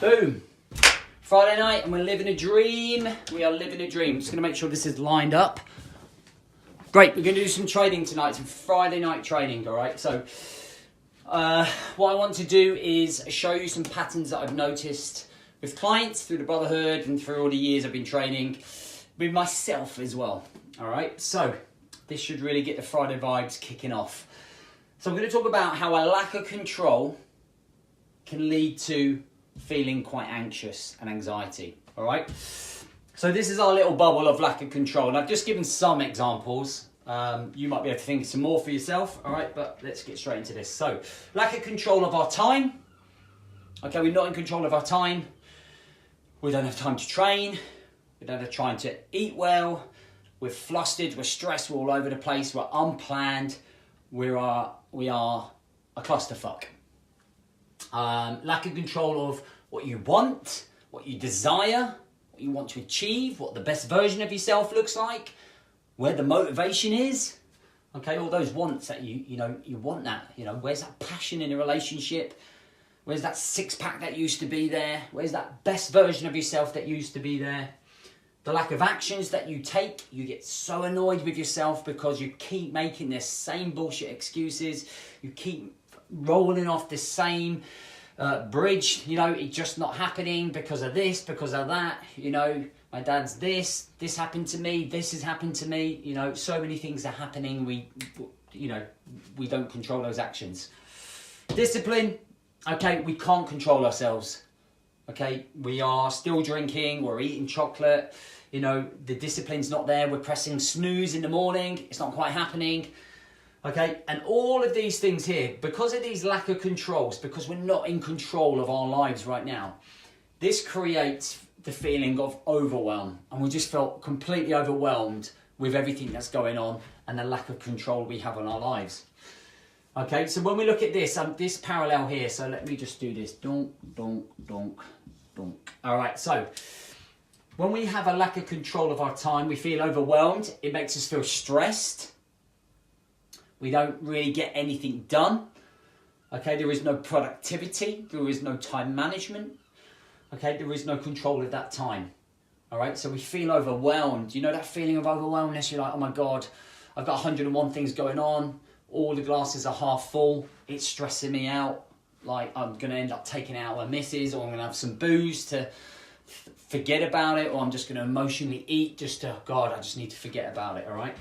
Boom. Friday night and we're living a dream. We are living a dream. Just going to make sure this is lined up. Great, we're going to do some training tonight, some Friday night training, all right? So what I want to do is show you some patterns that I've noticed with clients through the Brotherhood and through all the years I've been training, with myself as well, all right? So this should really get the Friday vibes kicking off. So I'm going to talk about how a lack of control can lead to feeling quite anxious and anxiety, all right? So this is our little bubble of lack of control, and I've just given some examples. You might be able to think of some more for yourself, all right? But let's get straight into this. So, lack of control of our time. Okay, we're not in control of our time. We don't have time to train. We don't have time to eat well. We're flustered, we're stressed, we're all over the place, we're unplanned. We are a clusterfuck. Lack of control of what you want, what you desire, what you want to achieve, what the best version of yourself looks like, where the motivation is. Okay, all those wants that you want that. Where's that passion in a relationship? Where's that six-pack that used to be there? Where's that best version of yourself that used to be there? The lack of actions that you take, you get so annoyed with yourself because you keep making the same bullshit excuses. You keep rolling off the same bridge, it's just not happening because of this, because of that, my dad's this happened to me, this has happened to me, so many things are happening, we don't control those actions. Discipline, okay, we can't control ourselves, okay, we are still drinking, we're eating chocolate, the discipline's not there, we're pressing snooze in the morning, it's not quite happening. Okay, and all of these things here, because of these lack of controls, because we're not in control of our lives right now, this creates the feeling of overwhelm. And we just felt completely overwhelmed with everything that's going on and the lack of control we have on our lives. Okay, so when we look at this parallel here, so let me just do this. Donk, donk, donk, donk. All right, so when we have a lack of control of our time, we feel overwhelmed. It makes us feel stressed. We don't really get anything done. Okay, there is no productivity. There is no time management. Okay, there is no control of that time. All right, so we feel overwhelmed. That feeling of overwhelmness? You're like, oh my God, I've got 101 things going on. All the glasses are half full. It's stressing me out. Like I'm going to end up taking out my missus, or I'm going to have some booze to forget about it, or I'm just going to emotionally eat just to, God, I just need to forget about it, all right?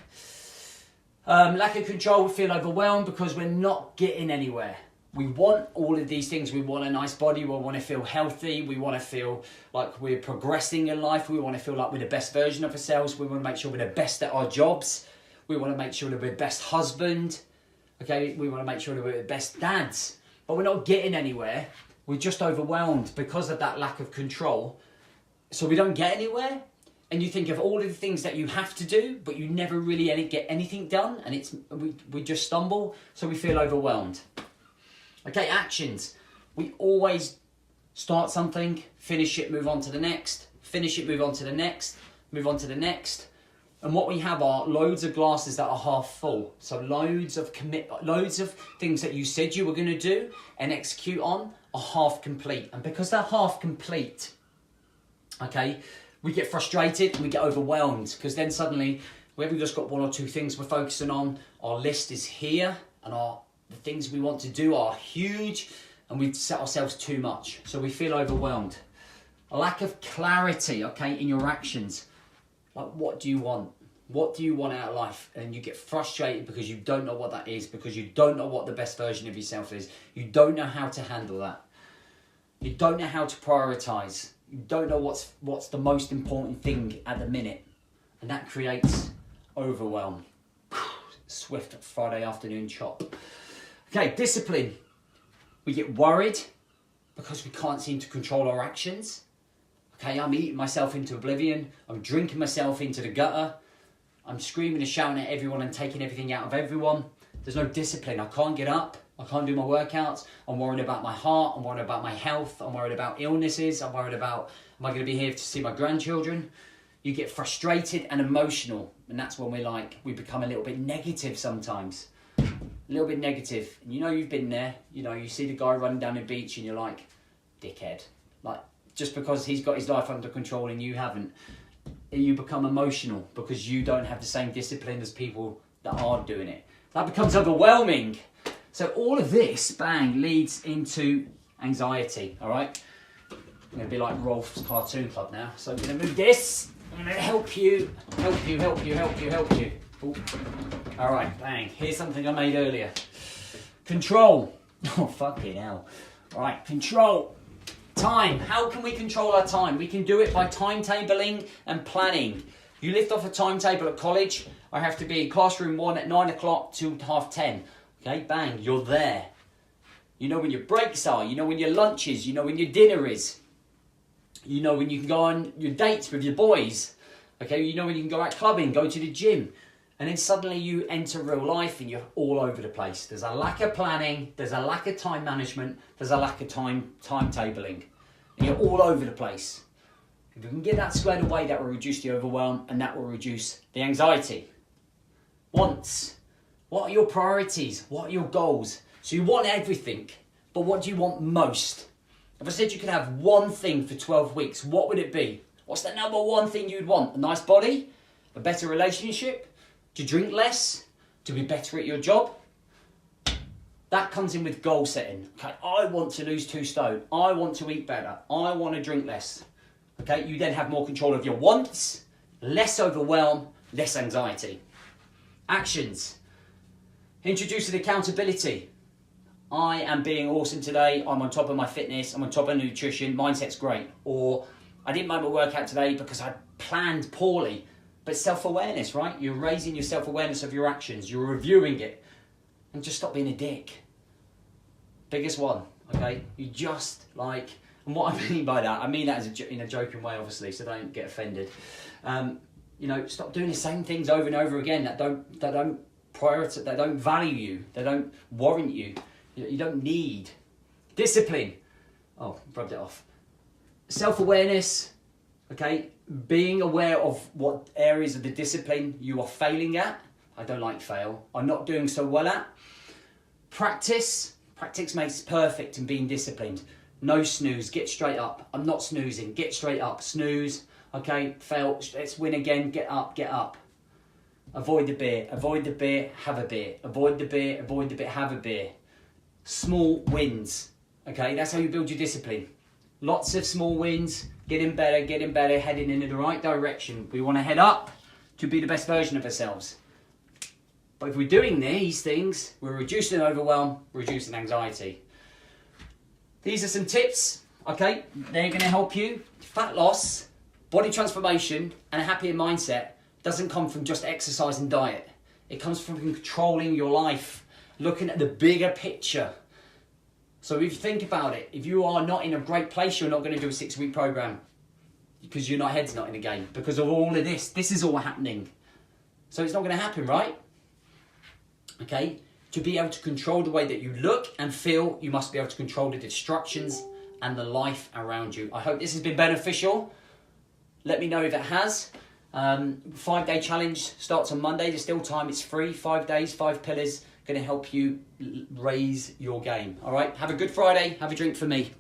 Lack of control, we feel overwhelmed because we're not getting anywhere. We want all of these things. We want a nice body. We want to feel healthy. We want to feel like we're progressing in life. We want to feel like we're the best version of ourselves. We want to make sure we're the best at our jobs. We want to make sure that we're the best husband. Okay, we want to make sure that we're the best dads. But we're not getting anywhere. We're just overwhelmed because of that lack of control. So we don't get anywhere. And you think of all of the things that you have to do, but you never really get anything done, and we just stumble, so we feel overwhelmed. Okay, actions. We always start something, finish it, move on to the next, finish it, move on to the next, move on to the next. And what we have are loads of glasses that are half full. So loads of things that you said you were going to do and execute on are half complete. And because they're half complete, okay, we get frustrated and we get overwhelmed, because then suddenly we haven't just got one or two things we're focusing on. Our list is here, and the things we want to do are huge, and we've set ourselves too much. So we feel overwhelmed. A lack of clarity, okay, in your actions. Like, what do you want? What do you want out of life? And you get frustrated because you don't know what that is, because you don't know what the best version of yourself is. You don't know how to handle that. You don't know how to prioritize. You don't know what's the most important thing at the minute. And that creates overwhelm. Swift Friday afternoon chop. Okay, discipline. We get worried because we can't seem to control our actions. Okay, I'm eating myself into oblivion. I'm drinking myself into the gutter. I'm screaming and shouting at everyone and taking everything out of everyone. There's no discipline. I can't get up. I can't do my workouts. I'm worried about my heart. I'm worried about my health. I'm worried about illnesses. I'm worried about, am I going to be here to see my grandchildren? You get frustrated and emotional. And that's when we become a little bit negative sometimes. A little bit negative. And you've been there. You see the guy running down the beach and you're like, dickhead. Like, just because he's got his life under control and you haven't, you become emotional because you don't have the same discipline as people that are doing it. That becomes overwhelming. So all of this, bang, leads into anxiety, all right? I'm going to be like Rolf's Cartoon Club now. So I'm going to move this. I'm going to help you. Ooh. All right, bang. Here's something I made earlier. Control. Oh, fucking hell. All right, control. Time. How can we control our time? We can do it by timetabling and planning. You lift off a timetable at college. I have to be in classroom 1 at 9 o'clock to 10:30. Okay, bang, you're there. You know when your breaks are. You know when your lunch is. You know when your dinner is. You know when you can go on your dates with your boys. Okay, you know when you can go out clubbing, go to the gym. And then suddenly you enter real life and you're all over the place. There's a lack of planning, there's a lack of time management, there's a lack of timetabling. And you're all over the place. If we can get that squared away, that will reduce the overwhelm and that will reduce the anxiety. Wants. What are your priorities? What are your goals? So you want everything, but what do you want most? If I said you could have one thing for 12 weeks, what would it be? What's the number one thing you'd want? A nice body? A better relationship? To drink less? To be better at your job? That comes in with goal setting. Okay, I want to lose 2 stone. I want to eat better. I want to drink less. Okay, you then have more control of your wants, less overwhelm, less anxiety. Actions. Introducing accountability. I am being awesome today. I'm on top of my fitness. I'm on top of nutrition. Mindset's great. Or I didn't make my workout today because I planned poorly. But self-awareness, right? You're raising your self-awareness of your actions. You're reviewing it. And just stop being a dick. Biggest one, okay? You just like... And what I mean by that, I mean that as in a joking way, obviously, so don't get offended. You know, stop doing the same things over and over again that don't prioritize, that don't value you, that don't warrant you. You don't need. Discipline. Oh, rubbed it off. Self-awareness, okay? Being aware of what areas of the discipline you are failing at. I don't like fail. I'm not doing so well at. Practice. Practice makes perfect in being disciplined. No snooze, get straight up. I'm not snoozing, get straight up. Snooze, okay, fail, let's win again, get up, get up. Avoid the beer, have a beer. Avoid the beer, have a beer. Small wins, okay, that's how you build your discipline. Lots of small wins, getting better, heading in the right direction. We want to head up to be the best version of ourselves. But if we're doing these things, we're reducing overwhelm, reducing anxiety. These are some tips, okay? They're going to help you. Fat loss, body transformation, and a happier mindset doesn't come from just exercise and diet. It comes from controlling your life, looking at the bigger picture. So if you think about it, if you are not in a great place, you're not going to do a 6-week program because your head's not in the game. Because of all of this is all happening. So it's not going to happen, right? Okay? To be able to control the way that you look and feel, you must be able to control the distractions and the life around you. I hope this has been beneficial. Let me know if it has. 5-day challenge starts on Monday. There's still time. It's free. 5 days, 5 pillars. Going to help you raise your game. All right? Have a good Friday. Have a drink for me.